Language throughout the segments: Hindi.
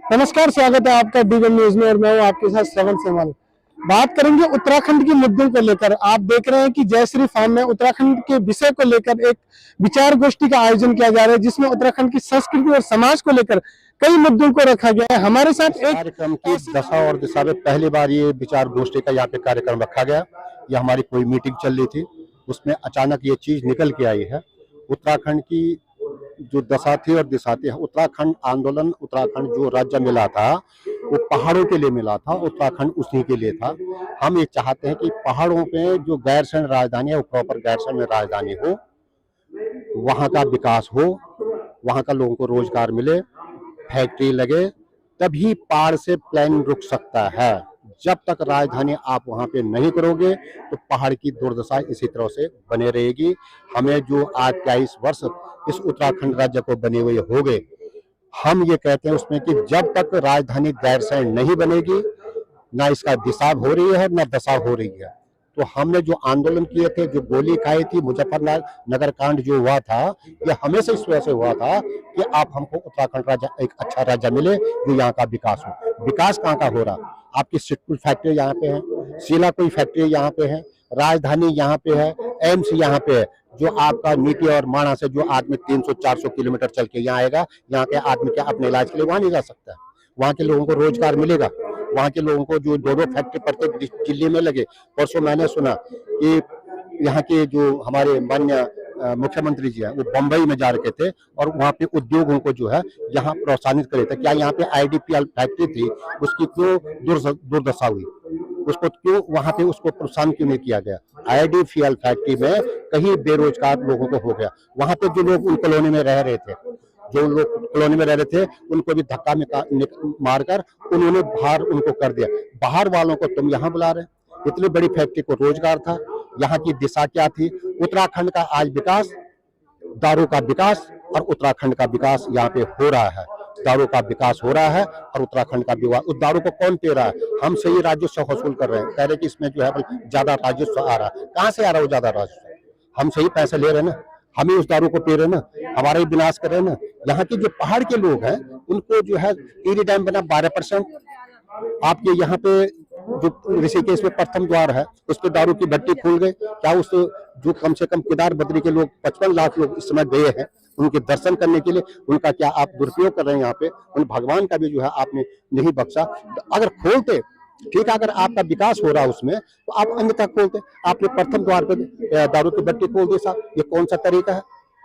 नमस्कार, स्वागत है आपका डीगम न्यूज में और मैं हूं आपके साथ श्रवण सेमल। बात करेंगे उत्तराखंड के मुद्दों को लेकर। आप देख रहे हैं कि जयश्री फार्म में उत्तराखंड के विषय को लेकर एक विचार गोष्ठी का आयोजन किया जा रहा है, जिसमें उत्तराखंड की संस्कृति और समाज को लेकर कई मुद्दों को रखा गया है। हमारे साथ एक कार्यक्रम की दशा और दिशा में पहली बार ये विचार गोष्ठी का यहाँ पे कार्यक्रम रखा गया। ये हमारी कोई मीटिंग चल रही थी, उसमें अचानक ये चीज निकल के आई है। उत्तराखंड की जो दशा थी और दिशा थी, उत्तराखंड आंदोलन, उत्तराखंड जो राज्य मिला था वो पहाड़ों के लिए मिला था, उत्तराखंड उसी के लिए था। हम ये चाहते हैं कि पहाड़ों पे जो गैरसैंण राजधानी है वो प्रॉपर गैरसैंण में राजधानी हो, वहाँ का विकास हो, वहाँ का लोगों को रोजगार मिले, फैक्ट्री लगे, तभी पहाड़ से प्लेन रुक सकता है। जब तक राजधानी आप वहां पे नहीं करोगे तो पहाड़ की दुर्दशा इसी तरह से बने रहेगी। हमें जो आज 23 वर्ष इस उत्तराखंड राज्य को बने हुए हो गए, हम ये कहते हैं उसमें कि जब तक राजधानी गैरसैंण नहीं बनेगी, ना इसका दिशा हो रही है ना दशा हो रही है। तो हमने जो आंदोलन किए थे, जो गोली खाई थी, मुजफ्फरनगर कांड जो हुआ था, ये हमेशा इस वजह से हुआ था कि आप हमको उत्तराखंड राज्य एक अच्छा राज्य मिले जो यहाँ का विकास हो। विकास कहाँ का हो रहा? आपकी सिट्टू फैक्ट्री यहाँ पे है, शीला कोई फैक्ट्री यहाँ पे है, राजधानी यहाँ पे है, एम्स यहाँ पे है। जो आपका नीति और माणा से जो आदमी 300-400 किलोमीटर चल के यहाँ आएगा, यहाँ के आदमी क्या अपने इलाज के लिए वहां नहीं जा सकता है? वहाँ के लोगों को रोजगार मिलेगा? वहाँ के लोगों को जो दो फैक्ट्री प्रत्येक जिले में लगे। परसों मैंने सुना कि यहाँ के जो हमारे माननीय मुख्यमंत्री जी हैं वो बंबई में जा रखे थे और वहाँ पे उद्योगों को जो है यहाँ प्रोत्साहित करे थे। क्या यहाँ पे आईडीपीएल फैक्ट्री थी, उसकी क्यों दुर्दशा हुई? उसको क्यों वहाँ पे उसको प्रोत्साहन क्यों नहीं किया गया? आईडीपीएल फैक्ट्री में कहीं बेरोजगार लोगों को हो गया। वहाँ पे जो लोग उन कॉलोनी में रह रहे थे, जो लोग कॉलोनी में रह रहे थे, उनको भी धक्का मारकर उन्होंने बाहर उनको कर दिया। बाहर वालों को तुम यहाँ बुला रहे? इतनी बड़ी फैक्ट्री को रोजगार था। यहाँ की दिशा क्या थी? उत्तराखंड का आज विकास, दारू का विकास और उत्तराखंड का विकास यहाँ पे हो रहा है। दारू का विकास हो रहा है और उत्तराखंड का विकास। उस दारू को कौन पी रहा है? हम से ही राजस्व वसूल कर रहे हैं, कह रहे कि इसमें जो है ज्यादा राजस्व आ रहा है। कहाँ से आ रहा है वो ज्यादा राजस्व? हम से ही पैसे ले रहे हैं ना, हम ही उस दारू को पी रहे हैं ना, हमारा ही विनाश कर रहे हैं ना। यहाँ के जो पहाड़ के लोग हैं उनको जो है टिहरी डैम बना 12%, आपके यहाँ पे जो ऋषिकेश में प्रथम द्वार है उस पर दारू की भट्टी खुल गई। क्या उस जो कम से कम केदार बद्री के लोग 55 लाख लोग इस समय गए हैं उनके दर्शन करने के लिए, उनका क्या आप दुरुपयोग कर रहे हैं? यहाँ पे उन भगवान का भी जो है आपने नहीं बख्शा। अगर खोलते ठीक है, अगर आपका विकास हो रहा है उसमें तो आप अन्यथा खोलते। आपने प्रथम द्वार पे दारू की भट्टी खोल दी साहब, ये कौन सा तरीका है?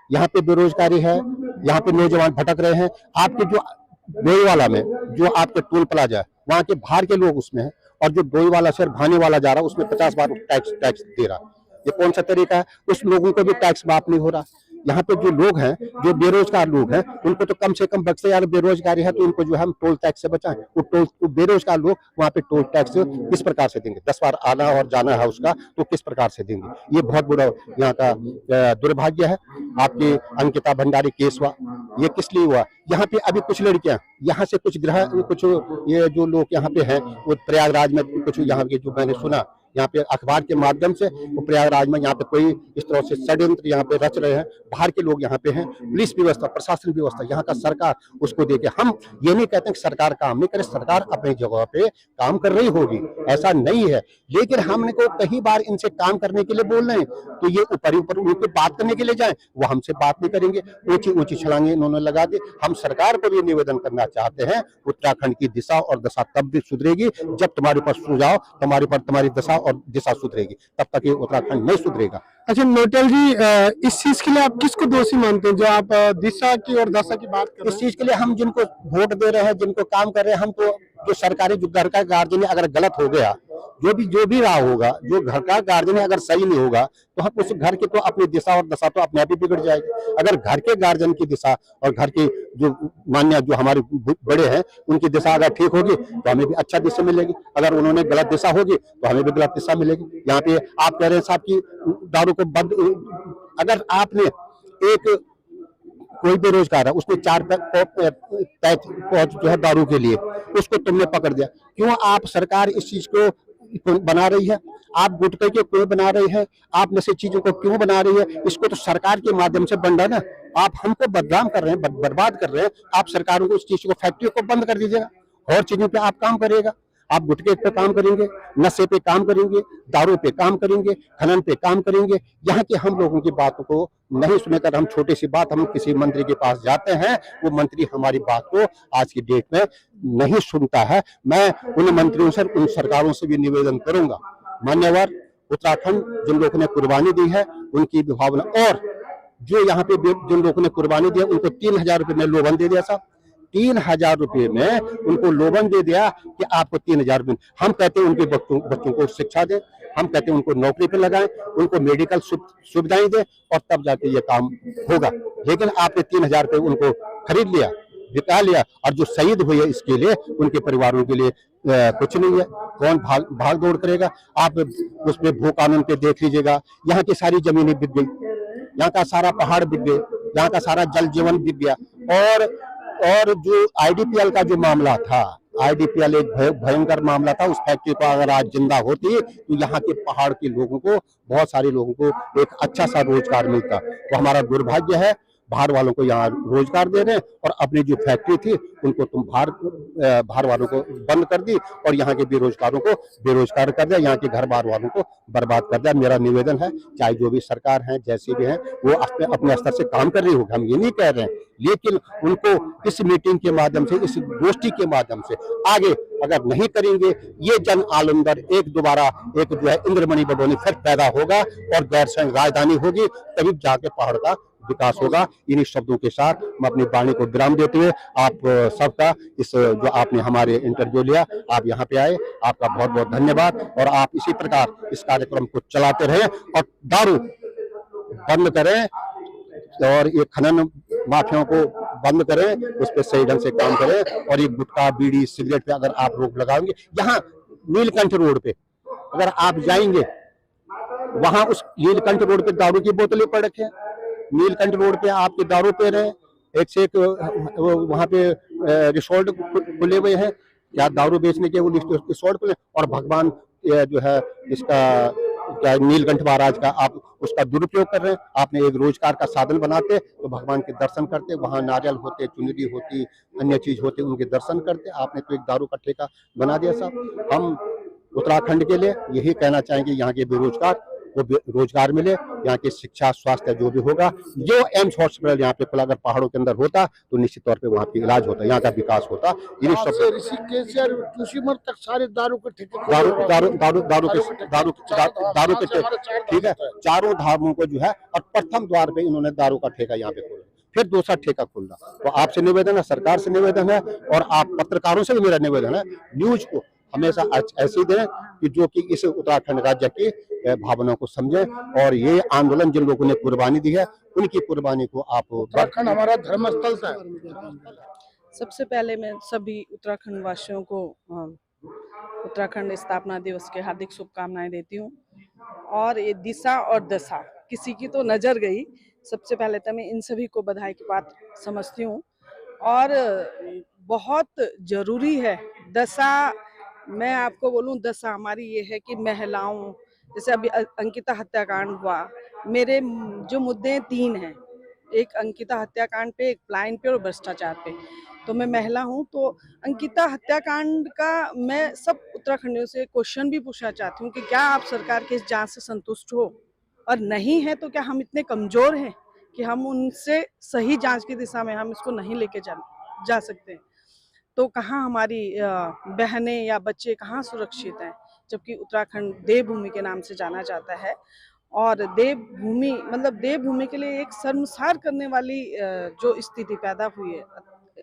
यहाँ पे बेरोजगारी है, यहाँ पे नौजवान भटक रहे हैं। आपके जो डोईवाला में जो आपके टोल प्लाजा है वहाँ के बाहर के लोग उसमें है, और जो डोईवाला से भाने वाला जा रहा है उसमें 50 बार टैक्स दे रहा। ये कौन सा तरीका है? उस लोगों को भी टैक्स माफ नहीं हो रहा। यहाँ पे जो लोग हैं, जो बेरोजगार लोग हैं, उनको तो कम से कम बख्शे यार। बेरोजगारी है तो उनको जो है हम टोल टैक्स से बचाएं। वो बेरोजगार लोग वहाँ पे टोल टैक्स किस प्रकार से देंगे? 10 बार आना और जाना है उसका, तो किस प्रकार से देंगे? ये बहुत बुरा यहाँ का दुर्भाग्य है। आपकी अंकिता भंडारी केस हुआ, ये किस लिए हुआ? यहाँ पे अभी कुछ लड़कियां यहाँ से कुछ ये जो लोग यहाँ पे हैं वो प्रयागराज में कुछ यहाँ के जो मैंने सुना यहाँ पे अखबार के माध्यम से, वो प्रयागराज में यहाँ पे कोई इस तरह से षड्यंत्र यहाँ पे रच रहे हैं। बाहर के लोग यहाँ पे हैं, पुलिस व्यवस्था, प्रशासन व्यवस्था, यहाँ का सरकार उसको देके। हम ये नहीं कहते कि सरकार काम नहीं करे, सरकार अपनी जगह पे काम कर रही होगी, ऐसा नहीं है। लेकिन हमने को कई बार इनसे काम करने के लिए बोल रहे हैं तो ये ऊपर उनके बात करने के लिए जाए, वो हमसे बात नहीं करेंगे। ऊंची ऊंची छलांगे इन्होंने लगा दी। हम सरकार को भी निवेदन करना चाहते हैं, उत्तराखंड की दिशा और दशा तब भी सुधरेगी जब तुम्हारे पास सुझाव, तुम्हारी दशा और दिशा सुधरेगी, तब तक ये उत्तराखंड नहीं सुधरेगा। अच्छा नोटल जी, इस चीज के लिए आप किसको दोषी मानते हैं जो आप दिशा की और दशा की बात कर रहे हैं? इस चीज के लिए हम जिनको वोट दे रहे हैं, जिनको काम कर रहे हैं, हम तो जो सरकारी जो घर का गार्जियन अगर गलत हो गया, जो भी रहा होगा, जो घर का गार्जियन अगर सही नहीं होगा तो हम उस घर की तो अपनी दिशा और दशा तो अपने आप ही बिगड़ जाएगी। अगर घर के गार्जियन की दिशा और घर की जो मान्य जो हमारे बड़े हैं उनकी दिशा अगर ठीक होगी तो हमें भी अच्छा दिशा मिलेगी। अगर उन्होंने गलत दिशा होगी तो हमें भी गलत दिशा मिलेगी। यहाँ पे आप कह रहे हैं साहब की दारू को बंद, अगर आपने एक कोई बेरोजगार है उसने 4 पैक जो है दारू के लिए, उसको तुमने पकड़ दिया, क्यों आप सरकार इस चीज को बना रही है? आप गुटखे के क्यों बना रहे हैं, आप नशे चीजों को क्यों बना रही है, इसको तो सरकार के माध्यम से बन रहा है ना। आप हमको बदनाम कर रहे हैं, बर्बाद कर रहे हैं, आप सरकारों को इस चीज को, फैक्ट्री को बंद कर दीजिएगा और चीजों पे आप काम करेगा। आप गुटखे पे काम करेंगे, नशे पे काम करेंगे, दारू पे काम करेंगे, खनन पे काम करेंगे। यहाँ के हम लोगों की बातों को नहीं सुनकर हम छोटी सी बात, हम किसी मंत्री के पास जाते हैं, वो मंत्री हमारी बात को आज की डेट में नहीं सुनता है। मैं उन मंत्रियों से, उन सरकारों से भी निवेदन करूंगा, मान्यवर उत्तराखंड जिन लोगों ने कुर्बानी दी है उनकी भी भावना, और जो यहाँ पे जिन लोगों ने कुर्बानी दी है उनको 3,000 रुपये में लोबन दे दिया साहब, 3,000 रुपये में उनको लोबन दे दिया कि आपको 3,000 रुपये। हम कहते हैं उनके बच्चों को शिक्षा दें, हम कहते हैं उनको नौकरी पे लगाएं, उनको मेडिकल सुविधाएं दें, और तब जाके ये काम होगा। लेकिन आपने 3,000 रुपये उनको खरीद लिया, बिता लिया, और जो शहीद हुए इसके लिए उनके परिवारों के लिए कुछ नहीं है। कौन भाग दौड़ करेगा? आप उसमें भू कानून पे देख लीजिएगा, यहाँ की सारी जमीनें बिक गई, यहाँ का सारा पहाड़ बिक गए, यहाँ का सारा जल जीवन बिक गया। और जो आईडीपीएल का जो मामला था, आईडीपीएल एक भयंकर मामला था, उस फैक्ट्री को अगर आज जिंदा होती तो यहाँ के पहाड़ के लोगों को, बहुत सारे लोगों को एक अच्छा सा रोजगार मिलता। तो हमारा दुर्भाग्य है, बाहर वालों को यहाँ रोजगार दे रहे हैं, और अपनी जो फैक्ट्री थी उनको तुम बाहर वालों को बंद कर दी, और यहाँ के बेरोजगारों को बेरोजगार कर दिया, यहाँ के घर बार वालों को बर्बाद कर दिया। मेरा निवेदन है, चाहे जो भी सरकार है, जैसे भी है, वो अपने स्तर से काम कर रही होगी, हम ये नहीं कह रहे हैं, लेकिन उनको इस मीटिंग के माध्यम से, इस गोष्ठी के माध्यम से आगे अगर नहीं करेंगे, ये जन आलमदर एक दोबारा एक जो है इंद्रमणि बडोनी फिर पैदा होगा, और गैरसैंण राजधानी होगी, तभी जाके पहाड़ का विकास होगा। इन्हीं शब्दों के साथ मैं अपनी वाणी को विराम देते हुए आप सबका, इस जो आपने हमारे इंटरव्यू लिया, आप यहाँ पे आए, आपका बहुत बहुत धन्यवाद। और आप इसी प्रकार इस कार्यक्रम को चलाते रहें, और दारू बंद करें, और ये खनन माफियाओं को बंद करें, उस पर सही ढंग से काम करें। और ये गुटखा, बीड़ी, सिगरेट पे अगर आप रोक लगाएंगे, यहाँ नीलकंठ रोड पे अगर आप जाएंगे, वहां उस नीलकंठ रोड पे दारू की बोतलें पड़ रखे हैं, नीलकंठ रोड पे आपके दारू पे रहे, एक से एक वहां पे रिसोर्ट खुले हुए हैं, या दारू बेचने के वो रिसोर्ट खुले, और भगवान जो है इसका क्या नीलकंठ महाराज का आप उसका दुरुपयोग कर रहे हैं। आपने एक रोजगार का साधन बनाते तो भगवान के दर्शन करते, वहां नारियल होते, चुनरी होती, अन्य चीज होती, उनके दर्शन करते। आपने तो एक दारू का ठेका बना दिया साहब। हम उत्तराखंड के लिए यही कहना चाहेंगे, यहाँ के बेरोजगार वो रोजगार मिले, यहाँ की शिक्षा, स्वास्थ्य जो भी होगा, जो एम्स हॉस्पिटल यहाँ पे खुला अगर पहाड़ों के अंदर होता तो निश्चित तौर पे वहाँ पे इलाज होता, यहाँ का विकास होता। ऋषिकेश और जोशीमठ तक सारे दारू के ठेके, दारू के ठीक है, चारों धामों को जो है, और प्रथम द्वार पे इन्होंने दारू का ठेका यहाँ पे खोला, फिर दूसरा ठेका खोलना। तो आपसे निवेदन है, सरकार से निवेदन है, और आप पत्रकारों से भी मेरा निवेदन है, न्यूज को हमेशा ऐसी दें कि जो कि इस उत्तराखंड राज्य की भावनाओं को समझें। और ये आंदोलन जिन लोगों ने कुर्बानी दी है, उनकी कुर्बानी को आप, उत्तराखंड हमारा धर्मस्थल है। सबसे पहले मैं सभी उत्तराखंड वासियों को उत्तराखंड स्थापना दिवस के हार्दिक शुभकामनाएं देती हूँ। और ये दिशा और दशा किसी की तो नजर गई, सबसे पहले तो मैं इन सभी को बधाई की बात समझती हूँ। और बहुत जरूरी है दशा, मैं आपको बोलूं, दशा हमारी ये है कि महिलाओं, जैसे अभी अंकिता हत्याकांड हुआ, मेरे जो मुद्दे 3 हैं, एक अंकिता हत्याकांड पे, एक प्लाइन पे और भ्रष्टाचार पे। तो मैं महिला हूं, तो अंकिता हत्याकांड का मैं सब उत्तराखंडियों से क्वेश्चन भी पूछना चाहती हूँ कि क्या आप सरकार के इस जांच से संतुष्ट हो, और नहीं है तो क्या हम इतने कमजोर हैं कि हम उनसे सही जांच की दिशा में हम इसको नहीं लेके जा सकते हैं? तो कहाँ हमारी बहनें या बच्चे कहाँ सुरक्षित हैं, जबकि उत्तराखंड देवभूमि के नाम से जाना जाता है। और देवभूमि, मतलब देवभूमि के लिए एक शर्मसार करने वाली जो स्थिति पैदा हुई है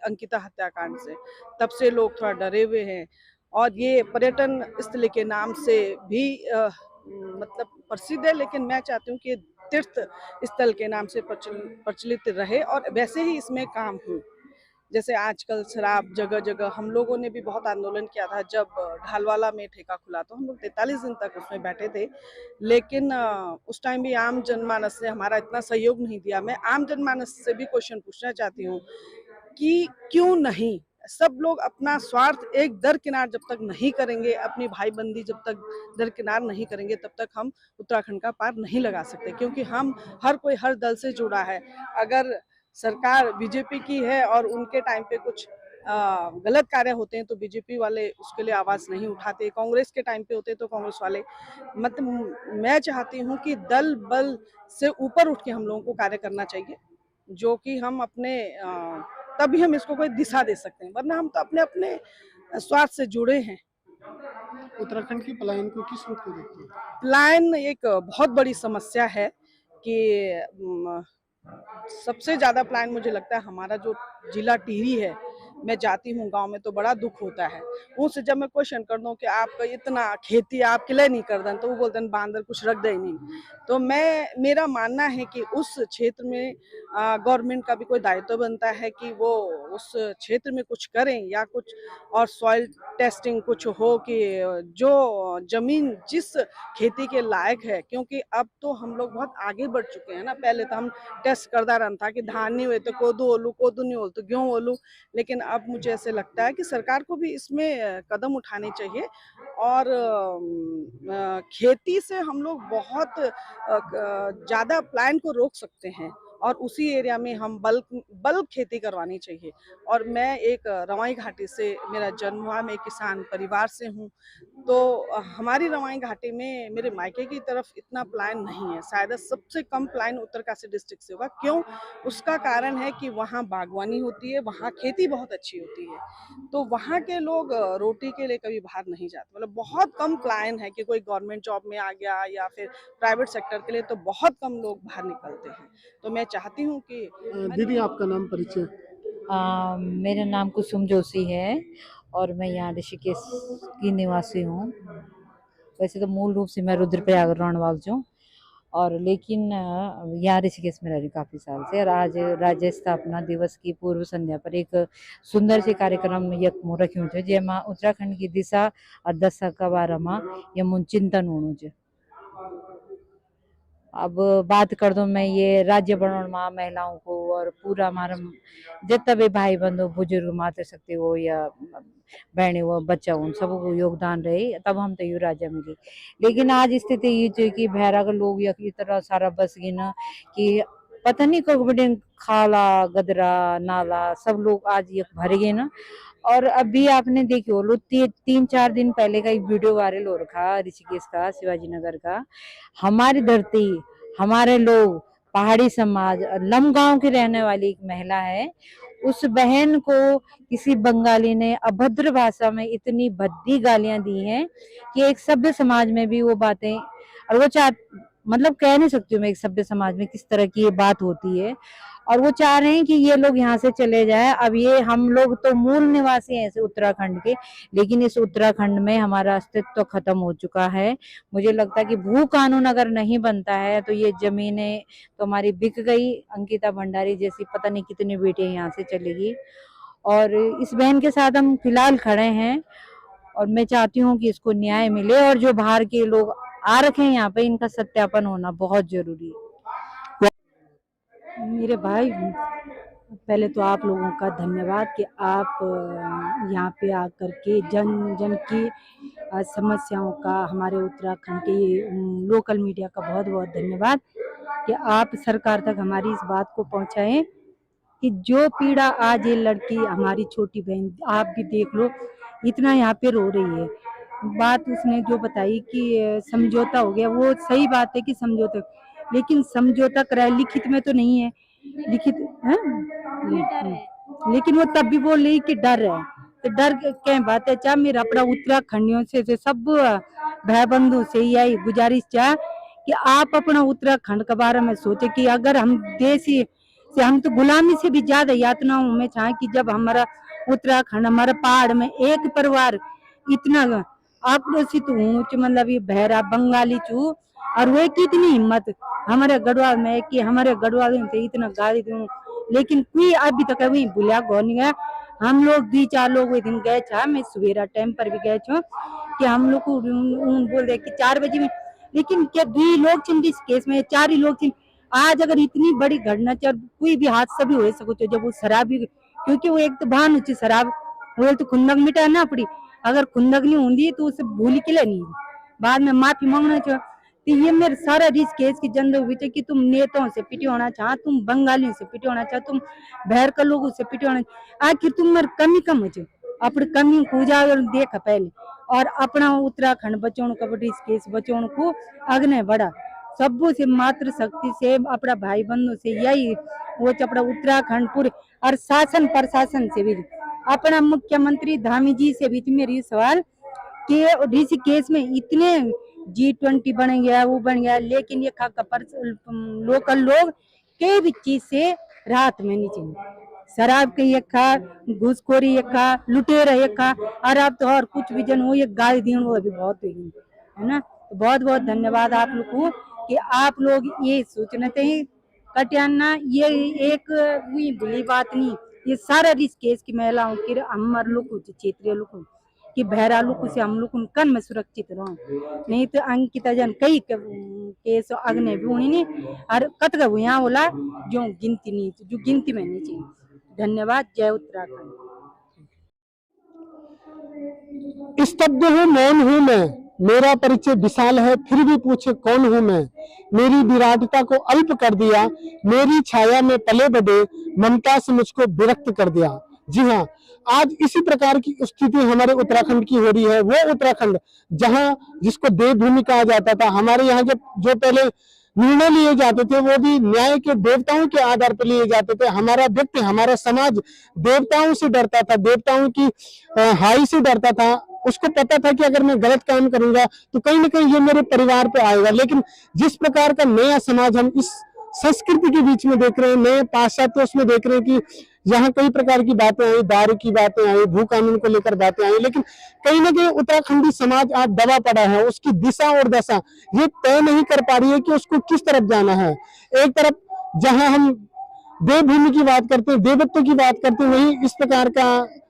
अंकिता हत्याकांड से, तब से लोग थोड़ा डरे हुए हैं। और ये पर्यटन स्थल के नाम से भी मतलब प्रसिद्ध है, लेकिन मैं चाहती हूँ कि तीर्थ स्थल के नाम से प्रचलित रहे, और वैसे ही इसमें काम हो। जैसे आजकल शराब जगह जगह, हम लोगों ने भी बहुत आंदोलन किया था जब ढालवाला में ठेका खुला, तो हम लोग 43 दिन तक उसमें बैठे थे, लेकिन उस टाइम भी आम जनमानस ने हमारा इतना सहयोग नहीं दिया। मैं आम जनमानस से भी क्वेश्चन पूछना चाहती हूँ कि क्यों नहीं, सब लोग अपना स्वार्थ एक दरकिनार जब तक नहीं करेंगे, अपनी भाई बंदी जब तक दरकिनार नहीं करेंगे, तब तक हम उत्तराखंड का पार नहीं लगा सकते, क्योंकि हम हर कोई हर दल से जुड़ा है। अगर सरकार बीजेपी की है और उनके टाइम पे कुछ गलत कार्य होते हैं तो बीजेपी वाले उसके लिए आवाज नहीं उठाते, कांग्रेस के टाइम पे होते तो कांग्रेस वाले, मतलब मैं चाहती हूँ कि दल बल से ऊपर उठ के हम लोगों को कार्य करना चाहिए, जो कि हम अपने तभी हम इसको कोई दिशा दे सकते हैं, वरना हम तो अपने अपने स्वार्थ से जुड़े हैं। उत्तराखंड की पलायन को किस रूप में देखते हैं? पलायन एक बहुत बड़ी समस्या है कि सबसे ज्यादा पलायन मुझे लगता है हमारा जो जिला टिहरी है, मैं जाती हूँ गांव में तो बड़ा दुख होता है। उनसे जब मैं क्वेश्चन कर दूं कि आप इतना खेती आप किले नहीं कर दें, तो वो बोलते हैं बांदर कुछ रख दे नहीं। तो मेरा मानना है कि उस क्षेत्र में गवर्नमेंट का भी कोई दायित्व बनता है कि वो उस क्षेत्र में कुछ करें, या कुछ और सॉइल टेस्टिंग कुछ हो कि जो जमीन जिस खेती के लायक है, क्योंकि अब तो हम लोग बहुत आगे बढ़ चुके हैं ना। पहले तो हम टेस्ट करता रहता था कि धान नहीं हुए तो कोदू नहीं हो तो गेहूं ओलू, लेकिन अब मुझे ऐसे लगता है कि सरकार को भी इसमें कदम उठाने चाहिए। और खेती से हम लोग बहुत ज़्यादा प्लान को रोक सकते हैं, और उसी एरिया में हम बल्क खेती करवानी चाहिए। और मैं एक रवाई घाटी से मेरा जन्म हुआ, मैं किसान परिवार से हूँ, तो हमारी रवाई घाटी में मेरे मायके की तरफ इतना प्लान नहीं है, शायद सबसे कम प्लान उत्तरकाशी डिस्ट्रिक्ट से होगा। क्यों? उसका कारण है कि वहाँ बागवानी होती है, वहाँ खेती बहुत अच्छी होती है, तो वहाँ के लोग रोटी के लिए कभी बाहर नहीं जाते। मतलब बहुत कम प्लान है कि कोई गवर्नमेंट जॉब में आ गया या फिर प्राइवेट सेक्टर के लिए, तो बहुत कम लोग बाहर निकलते हैं। तो मैं चाहती हूँ कि दीदी आपका नाम परिचय? मेरा नाम कुसुम जोशी है और मैं यहाँ ऋषिकेश की निवासी हूँ। वैसे तो मूल रूप से मैं रुद्रप्रयाग रणवाल हूँ, और लेकिन यहाँ ऋषिकेश में रह रही काफ़ी साल से। और आज राज्य स्थापना दिवस की पूर्व संध्या पर एक सुंदर से कार्यक्रम यकमो रख्यूं थे, जेमा उत्तराखंड की दिशा और दशा के बारे में यमुन चिंतन होणु च। अब बात कर दूं मैं ये राज्य बनाने में महिलाओं को और पूरा हमारा जितना भी भाई बंधु बुजुर्ग मातृशक्ति हो या बहने हो बच्चा हो, सबको योगदान रहे तब हम तो यू राज्य मिली। लेकिन आज स्थिति ये जो कि भैरा के लोग या इतना सारा बस गए ना कि पता नहीं कब बड़े खाला गदरा नाला सब लोग आज ये भर गए ना। और अभी आपने देखी हो लो 3-4 दिन पहले का एक वीडियो वायरल हो रखा ऋषिकेश का, शिवाजी नगर का। हमारी धरती, हमारे लोग, पहाड़ी समाज, लम गांव की रहने वाली एक महिला है, उस बहन को किसी बंगाली ने अभद्र भाषा में इतनी भद्दी गालियां दी हैं कि एक सभ्य समाज में भी वो बातें, और वो मतलब कह नहीं सकती हूँ मैं एक सभ्य समाज में किस तरह की ये बात होती है। और वो चाह रहे हैं कि ये लोग यहाँ से चले जाए। अब ये हम लोग तो मूल निवासी हैं इस उत्तराखंड के, लेकिन इस उत्तराखंड में हमारा अस्तित्व तो खत्म हो चुका है। मुझे लगता है कि भू कानून अगर नहीं बनता है तो ये जमीनें तो हमारी बिक गई। अंकिता भंडारी जैसी पता नहीं कितनी बेटियां यहाँ से चलेगी, और इस बहन के साथ हम फिलहाल खड़े हैं। और मैं चाहती हूँ कि इसको न्याय मिले, और जो बाहर के लोग आ रखे हैं यहाँ पे इनका सत्यापन होना बहुत जरूरी है। मेरे भाई, पहले तो आप लोगों का धन्यवाद कि आप यहाँ पे आकर के जन जन की समस्याओं का, हमारे उत्तराखंड के लोकल मीडिया का बहुत बहुत धन्यवाद कि आप सरकार तक हमारी इस बात को पहुँचाएं कि जो पीड़ा आज ये लड़की, हमारी छोटी बहन, आप भी देख लो इतना यहाँ पे रो रही है। बात उसने जो बताई कि समझौता हो गया, वो सही बात है कि समझौता, लेकिन समझौता कराए लिखित में तो नहीं है। लिखित है लेकिन वो तब भी बोल रही कि डर है, तो डर क्या बात है। चाह मेरा अपना उत्तराखंडियों से सब भाई बंधु से यही गुजारिश चाह कि आप अपना उत्तराखंड के बारे में सोचे कि अगर हम देशी से, हम तो गुलामी से भी ज्यादा यातनाओं में चाहे कि जब हमारा उत्तराखंड, हमारे पहाड़ में एक परिवार इतना आक्रोशित हूँ, मतलब ये बहरा बंगाली चू, और वो कितनी हिम्मत हमारे गढ़वाल में कि हमारे गढ़वाल से इतना गाली दूं, लेकिन कोई अभी तक वही भूलिया गौ नहीं गया। हम लोग 2-4 लोग वो दिन गए था, मैं सवेरा टाइम पर भी गए छो कि हम लोग को बोल रहे कि 4 बजे में, लेकिन क्या 2 लोग छिन इस केस में, 4 ही लोग छिन। आज अगर इतनी बड़ी घटना कोई भी हादसा भी हो सको जब वो शराब भी, क्योंकि वो एक तो भान उच्च शराब वो तो खुंदक मिटा ना पड़ी, अगर खुंदक नहीं होंगी तो उसे भूल के लिए नहीं बाद में माफी मांगना चाहिए। तो ये मेरे सारा रिस केस की जंद हुई थी कि तुम नेताओं से पिटी होना चाह, तुम बंगालियों से पिटी होना चाह, तुम बाहर के लोगों से पिटी होना, आखिर तुम मेरे कमी कम हो अपनी कमी को उजागर देखा पहले और अपना उत्तराखंड बचाने कबड्डी केस बचाने को अग्नि बढ़ा सबों से मात्र शक्ति से अपना भाई बंधु से यही वो अपना उत्तराखंड पूरे और शासन प्रशासन से भी अपना मुख्यमंत्री धामी जी से भी मेरी सवाल कि ऋषिकेश में इतने G20 बन गया वो बन गया, लेकिन ये लोकल लोग कई भी चीज से राहत में नहीं चाहिए, शराब के ये खा, घूसखोरी ये खा, लुटेरा ये खा, और अब तो और कुछ भी जन हो ये गाली दी वो अभी बहुत हुई है ना। तो बहुत बहुत धन्यवाद आप लोग को कि आप लोग ये सोचना चाहिए कटियाना ये एक बुरी बात नहीं, ये सारा रिस्क केस की महिलाओं के हमारे लोग क्षेत्रीय लोग कि बहरा लोग से हम लोग कन में सुरक्षित रहो, नहीं तो अंकिता जन कई केस अग्नि भी होनी नहीं और कतक यहाँ बोला जो गिनती नहीं जो गिनती में नहीं चाहिए। धन्यवाद। जय उत्तराखंड। स्तब्ध हूँ मौन हूँ मैं, मेरा परिचय विशाल है फिर भी पूछे कौन हूँ मैं, मेरी विराटता को अल्प कर दिया, मेरी छाया में पले बढ़े, ममता से मुझको विरक्त कर दिया। जी हाँ, आज इसी प्रकार की स्थिति हमारे उत्तराखंड की हो रही है। वो उत्तराखंड जहां जिसको देवभूमि कहा जाता था, हमारे यहाँ जो पहले निर्णय लिए जाते थे वो भी न्याय के देवताओं के आधार पर लिए जाते थे। हमारा व्यक्ति हमारा समाज देवताओं से डरता था, देवताओं की हाई से डरता था। उसको पता था कि अगर मैं गलत काम करूंगा तो कहीं ना कहीं ये मेरे परिवार पे आएगा। लेकिन जिस प्रकार का नया समाज हम इस संस्कृति के बीच में देख रहे हैं, नए पाश्चात्य उसमें देख रहे हैं कि यहाँ कई प्रकार की बातें आई, दारू की बातें आई, भू कानून को लेकर बातें आई, लेकिन कहीं ना कहीं उत्तराखंडी समाज आज दबा पड़ा है। उसकी दिशा और दशा ये तय नहीं कर पा रही है कि उसको किस तरफ जाना है। एक तरफ जहां हम देवभूमि की बात करते हैं, देवत्व की बात करते हैं, वहीं इस प्रकार का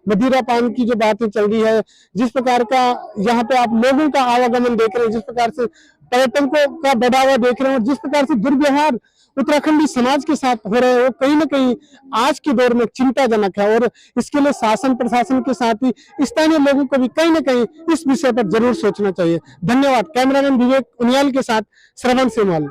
मदिरा पान की जो बातें चल रही है, जिस प्रकार का यहाँ पे आप लोगों का आवागमन देख रहे हैं, जिस प्रकार से पर्यटन का बढ़ावा देख रहे हैं और जिस प्रकार से दुर्व्यवहार उत्तराखंडी समाज के साथ हो रहे हैं, वो कहीं ना कहीं आज के दौर में चिंताजनक है। और इसके लिए शासन प्रशासन के साथ ही स्थानीय लोगों को भी कहीं ना कहीं इस विषय पर जरूर सोचना चाहिए। धन्यवाद। कैमरामैन विवेक उनियाल के साथ श्रवण सेमवाल।